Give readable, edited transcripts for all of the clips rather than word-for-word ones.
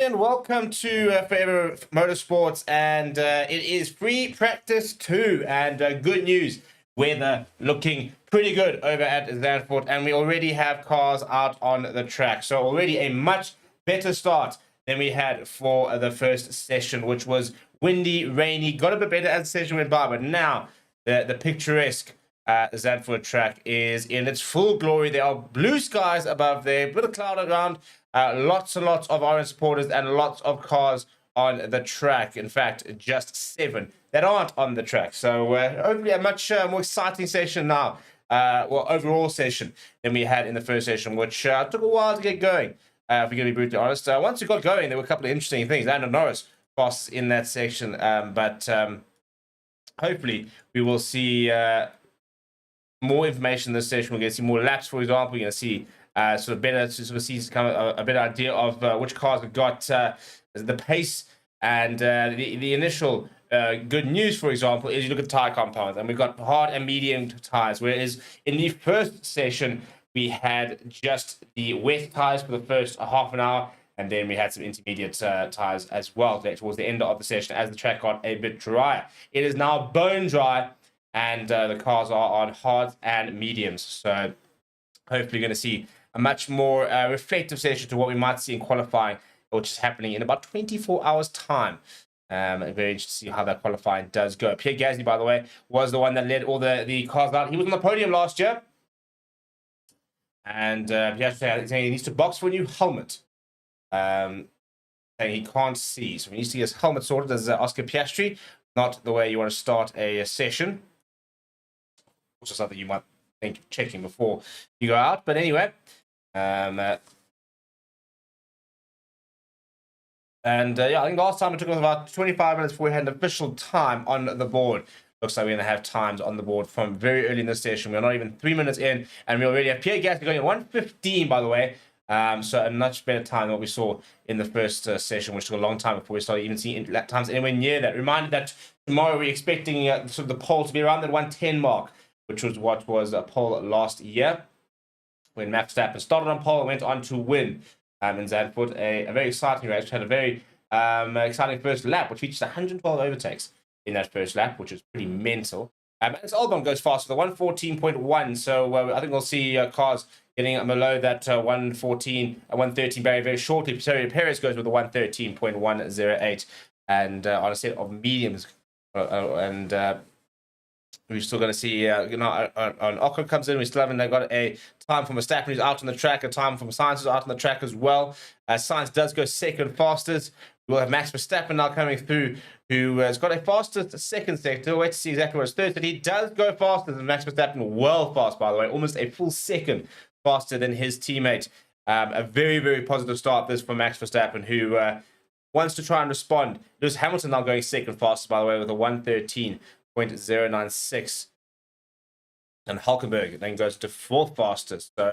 everybody, and welcome to Forever Motorsports. And it is free practice 2, and good news, weather looking pretty good over at Zandvoort, and we already have cars out on the track. So already a much better start than we had for the first session, which was windy, rainy. Got a bit better as the session went by, but now the picturesque Zandvoort track is in its full glory. There are blue skies above there, a bit of cloud around. Lots and lots of orange supporters and lots of cars on the track. In fact, just 7 that aren't on the track. So hopefully a much more exciting session now. Well, overall session than we had in the first session, which took a while to get going. If we're going to be brutally honest, once we got going, there were a couple of interesting things. Lando Norris fast in that section, but hopefully we will see more information in this session. We're going to see more laps, for example. We're going to see sort of better to sort of see a better idea of which cars have got the pace and the initial good news, for example, is you look at tire compounds, and we've got hard and medium tires, whereas in the first session we had just the wet tires for the first half an hour, and then we had some intermediate tires as well towards the end of the session as the track got a bit drier. It is now bone dry, and the cars are on hards and mediums, so hopefully you're going to see a much more reflective session to what we might see in qualifying, which is happening in about 24 hours time. Very interested to see how that qualifying does go. Pierre Gasly, by the way, was the one that led all the cars out. He was on the podium last year, and Pierre saying he needs to box for a new helmet. Saying he can't see, so he needs to get his helmet sorted as Oscar Piastri. Not the way you want to start a session. Also something you might think of checking before you go out, but anyway. Yeah, I think last time it took us about 25 minutes before we had an official time on the board. Looks like we're going to have times on the board from very early in this session. We're not even 3 minutes in, and we already have Pierre Gasly going at 1:15, by the way. So a much better time than what we saw in the first session, which took a long time before we started even seeing lap times anywhere near that. Reminded that tomorrow we're expecting sort of the pole to be around that 110 mark, which was what was a pole last year, when Max Verstappen started on pole and went on to win in Zandvoort. A very exciting race, which had a very exciting first lap, which featured 112 overtakes in that first lap, which is pretty mental. As Albon goes fast for the 114.1, so I think we'll see cars getting below that 114, 113 barrier very shortly. Sergio Perez goes with the 113.108, and on a set of mediums, we're still going to see, Ocon comes in. We still haven't got a time from Verstappen, who's out on the track, a time from Sainz, who's out on the track as well. Sainz does go second fastest. We'll have Max Verstappen now coming through, who has got a fastest second sector. We'll wait to see exactly what his third, but he does go faster than Max Verstappen, well fast, by the way, almost a full second faster than his teammate. A very, very positive start this for Max Verstappen, who wants to try and respond. Lewis Hamilton now going second fastest, by the way, with a 113.096, and Hulkenberg then goes to fourth fastest. So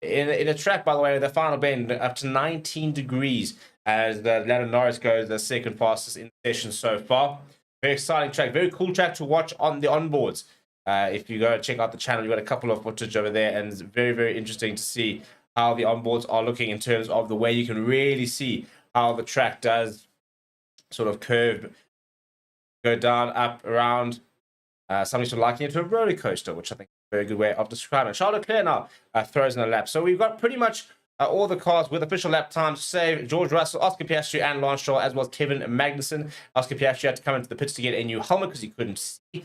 in a track, by the way, the final bend up to 19 degrees as the Lando Norris goes the second fastest in the session so far. Very exciting track, very cool track to watch on the onboards. If you go check out the channel, you've got a couple of footage over there, and it's very, very interesting to see how the onboards are looking in terms of the way you can really see how the track does sort of curve, go down, up, around. Somebody's sort of liking it to a roller coaster, which I think is a very good way of describing it. Charles Leclerc now throws in a lap. So we've got pretty much all the cars with official lap times, save George Russell, Oscar Piastri, and Lance Stroll, as well as Kevin Magnussen. Oscar Piastri had to come into the pits to get a new helmet because he couldn't see.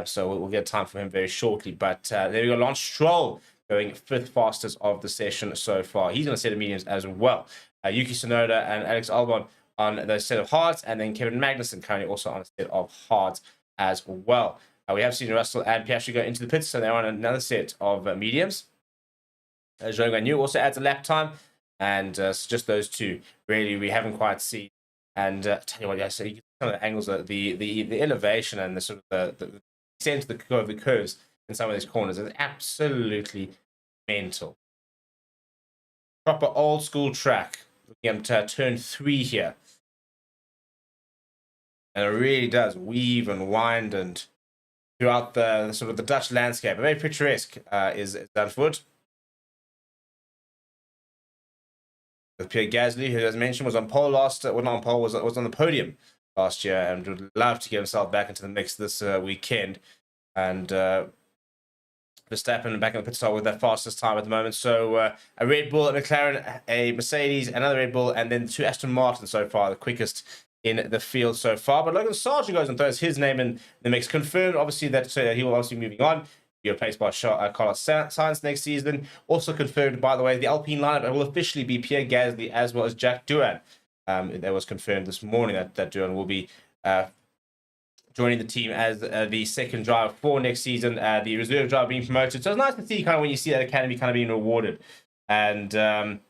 So we'll get time for him very shortly. But there we go, Lance Stroll going fifth fastest of the session so far. He's on a set of mediums as well. Yuki Tsunoda and Alex Albon on the set of hards, and then Kevin Magnussen currently also on a set of hards as well. We have seen Russell and Piastri go into the pits, so they're on another set of mediums. Zhou Guanyu also adds a lap time, and just those two really we haven't quite seen. And tell you what, yeah, so you get some of the angles, the elevation and the sort of the extent of the curves in some of these corners is absolutely mental. Proper old school track. Looking at turn 3 here, and it really does weave and wind and throughout the sort of the Dutch landscape. Very picturesque is Zandvoort. Pierre Gasly, who, as mentioned, was on pole last, well, not on pole, was on the podium last year, and would love to get himself back into the mix this weekend. And Verstappen back in the pit stop with that fastest time at the moment. So a Red Bull, a McLaren, a Mercedes, another Red Bull, and then 2 Aston Martin so far, the quickest in the field so far. But Logan Sargent goes and throws his name in the mix. Confirmed, obviously, that he will obviously be moving on. Be replaced by Carlos Sainz next season. Also confirmed, by the way, the Alpine lineup will officially be Pierre Gasly as well as Jack Doohan. That was confirmed this morning that Doohan will be joining the team as the second driver for next season. The reserve driver being promoted. So it's nice to see kind of when you see that academy kind of being rewarded. And, you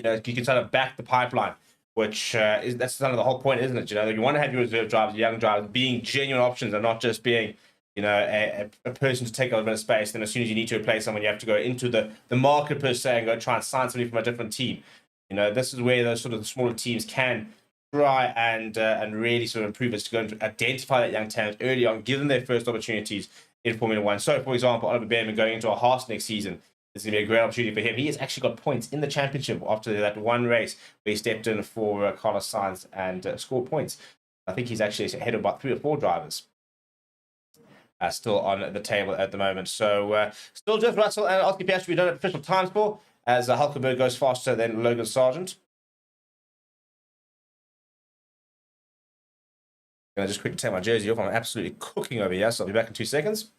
know, you can sort of back the pipeline, which that's kind of the whole point, isn't it? You know, you want to have your reserve drivers, young drivers, being genuine options and not just being, you know, a person to take over a bit of space. Then as soon as you need to replace someone, you have to go into the market per se and go try and sign somebody from a different team. You know, this is where those sort of the smaller teams can try and really sort of improve is to go and identify that young talent early on, give them their first opportunities in Formula One. So, for example, Oliver Bearman going into a Haas next season, it's going to be a great opportunity for him. He has actually got points in the championship after that one race where he stepped in for Carlos Sainz and scored points. I think he's actually ahead of about 3 or 4 drivers. Still on the table at the moment. So still George Russell and Oscar Piastri we don't have official times for, as Hulkenberg goes faster than Logan Sargent. I'm going to just quickly take my jersey off. I'm absolutely cooking over here, so I'll be back in 2 seconds.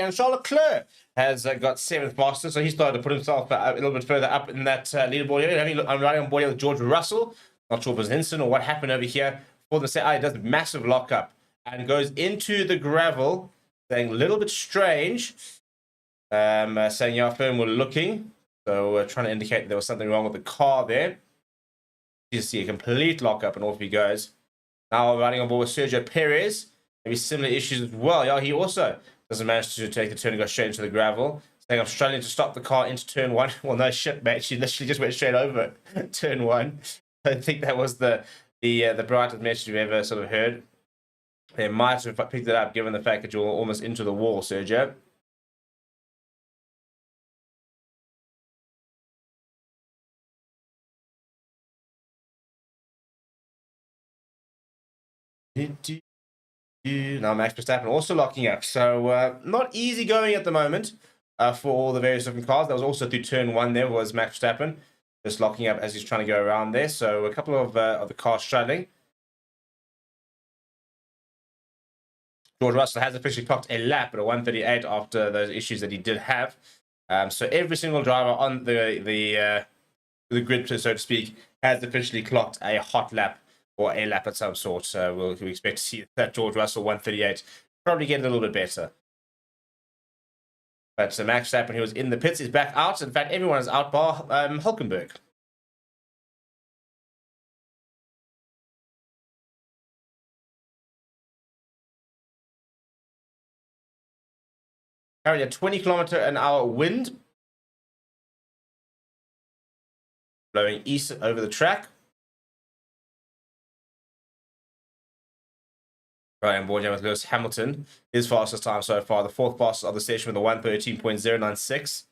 And Charles Leclerc has got 7th fastest, so he started to put himself a little bit further up in that leaderboard here. I'm riding on board here with George Russell. Not sure if it was an incident or what happened over here. For the set, he does a massive lockup and goes into the gravel, saying a little bit strange, saying our firm were looking. So trying to indicate there was something wrong with the car there. You see a complete lockup and off he goes. Now riding on board with Sergio Perez. Maybe similar issues as well. Yeah, he also doesn't manage to take the turn and go straight into the gravel. Saying I'm struggling to stop the car into turn 1. Well, no shit, mate. She literally just went straight over turn 1. I think that was the brightest message you've ever sort of heard. They might have picked it up given the fact that you're almost into the wall, Sergio. Now Max Verstappen also locking up. So not easy going at the moment for all the various different cars. That was also through turn 1 there was Max Verstappen just locking up as he's trying to go around there. So a couple of the cars struggling. George Russell has officially clocked a lap at a 1:38 after those issues that he did have. So every single driver on the grid, so to speak, has officially clocked a hot lap or a lap of some sort. So we'll expect to see that George Russell 1:38 probably get a little bit better. But Max Verstappen, who was in the pits, is back out. In fact, everyone is out bar Hulkenberg. Currently a 20-kilometer-an-hour wind blowing east over the track. Right, on board here with Lewis Hamilton, his fastest time so far, the 4th fastest of the session with a 1:13.096.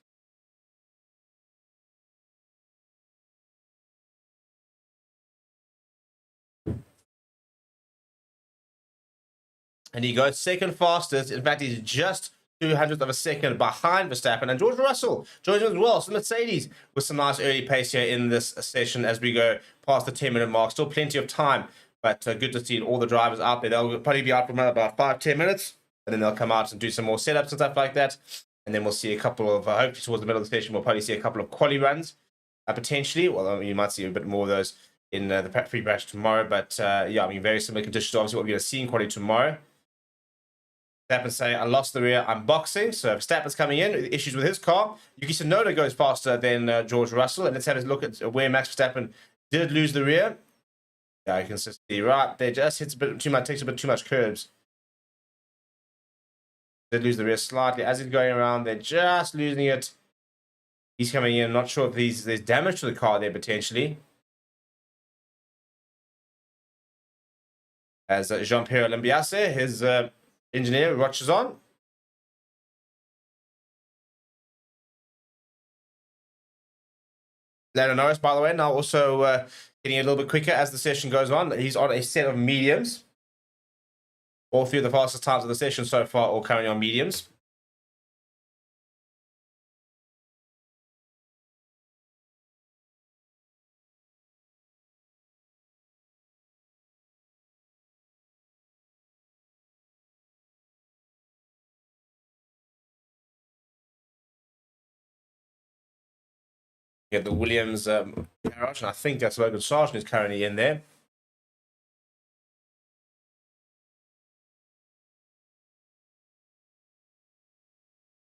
And he goes 2nd fastest. In fact, he's just 200th of a second behind Verstappen. And George Russell joins him as well. So Mercedes with some nice early pace here in this session as we go past the 10-minute mark. Still plenty of time. But good to see all the drivers out there. They'll probably be out for about 5-10 minutes. And then they'll come out and do some more setups and stuff like that. And then we'll see a couple of, hopefully towards the middle of the session, we'll probably see a couple of quali runs. Potentially. Well, you might see a bit more of those in the free batch tomorrow. But yeah, I mean, very similar conditions to obviously what we're going to see in quali tomorrow. Verstappen saying, I lost the rear, I'm boxing. So Verstappen's coming in, issues with his car. Yuki Tsunoda goes faster than George Russell. And let's have a look at where Max Verstappen did lose the rear. Yeah, you can see right there, just hits a bit too much, takes a bit too much curbs. Did lose the rear slightly. As he's going around, they're just losing it. He's coming in, not sure if there's damage to the car there potentially. As Jean-Pierre Lambiase, his engineer, watches on. Lando Norris, by the way, now also getting a little bit quicker as the session goes on. He's on a set of mediums. All three of the fastest times of the session so far are currently on mediums. You have the Williams garage, and I think that's Logan Sargent is currently in there.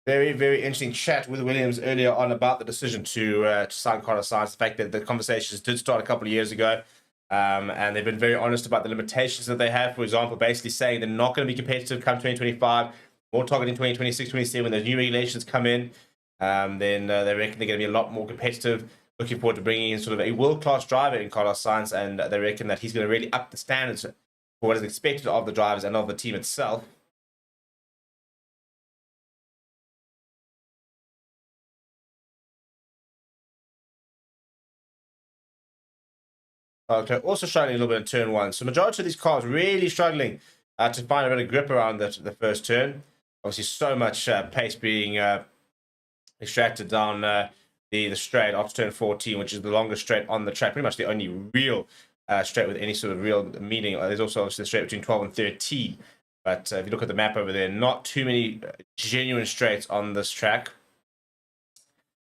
Very, very interesting chat with Williams earlier on about the decision to sign Carlos Sainz. The fact that the conversations did start a couple of years ago, and they've been very honest about the limitations that they have. For example, basically saying they're not going to be competitive come 2025, more targeting 2026, 2027 when those new regulations come in. Then they reckon they're going to be a lot more competitive. Looking forward to bringing in sort of a world-class driver in Carlos Sainz, and they reckon that he's going to really up the standards for what is expected of the drivers and of the team itself. Okay, also struggling a little bit in turn one. So majority of these cars really struggling to find a bit of grip around the first turn. Obviously, so much pace being extracted down the straight after turn 14, which is the longest straight on the track. Pretty much the only real straight with any sort of real meaning. There's also obviously the straight between 12 and 13. But if you look at the map over there, not too many genuine straights on this track.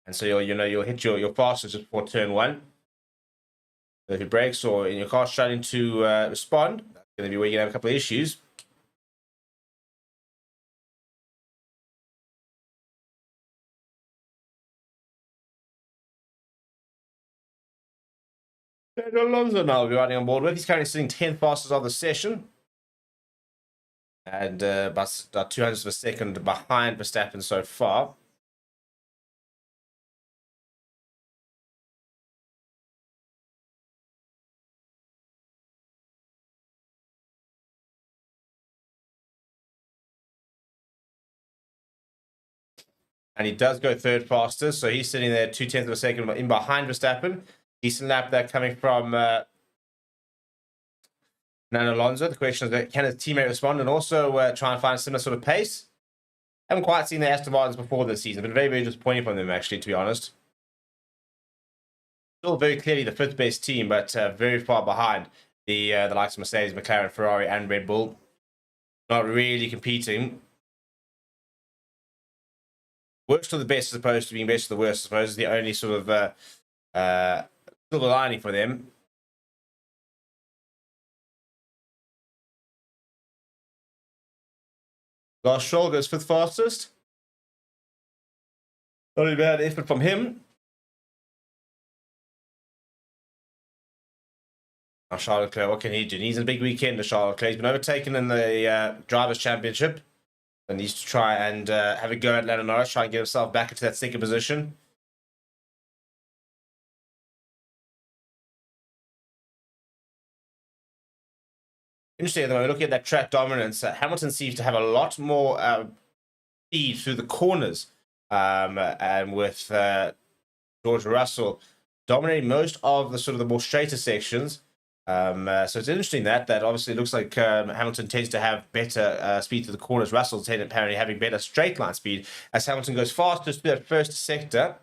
And so you'll hit your fastest just before turn one. So if it breaks or in your car starting to respond, that's going to be where you're going to have a couple of issues. Pedro Alonso now will be riding on board with. He's currently sitting 10th fastest of the session. And about 200ths of a second behind Verstappen so far. And he does go third fastest, so he's sitting there 0.2 of a second in behind Verstappen. Decent lap there coming from Fernando Alonso. The question is, can his teammate respond and also try and find a similar sort of pace? Haven't quite seen the Aston Martins before this season. Been very, very disappointing from them, actually, to be honest. Still very clearly the fifth best team, but very far behind the likes of Mercedes, McLaren, Ferrari, and Red Bull. Not really competing. Worst of the best as opposed to being best of the worst, I suppose, is the only sort of silver lining for them. Last Stroll goes fifth fastest. Not a bad effort from him. Now Charles Leclerc, what can he do? He's in a big weekend to Charles Leclerc. He's been overtaken in the Drivers' Championship. And needs to try and have a go at Lando Norris, try and get himself back into that second position. Interesting, though, looking at that track dominance, Hamilton seems to have a lot more speed through the corners. And with George Russell dominating most of the sort of the more straighter sections. So it's interesting that obviously looks like Hamilton tends to have better speed to the corners. Russell apparently having better straight line speed as Hamilton goes fastest through that first sector.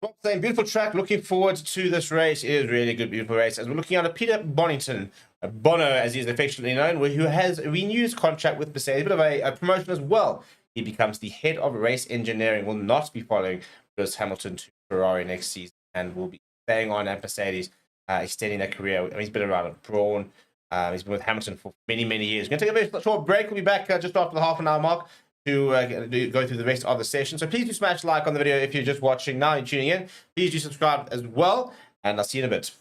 Well, saying beautiful track. Looking forward to this race. It is really a good, beautiful race. As we're looking at a Peter Bonington, Bono, as he is affectionately known, who has renewed his contract with Mercedes. A bit of a promotion as well. He becomes the head of race engineering. Will not be following Lewis Hamilton to Ferrari next season, and will be staying on at Mercedes, extending their career. I mean, he's been around at Brawn. He's been with Hamilton for many, many years. We're going to take a very short break. We'll be back just after the half-an-hour mark to go through the rest of the session. So please do smash like on the video if you're just watching now and tuning in. Please do subscribe as well, and I'll see you in a bit.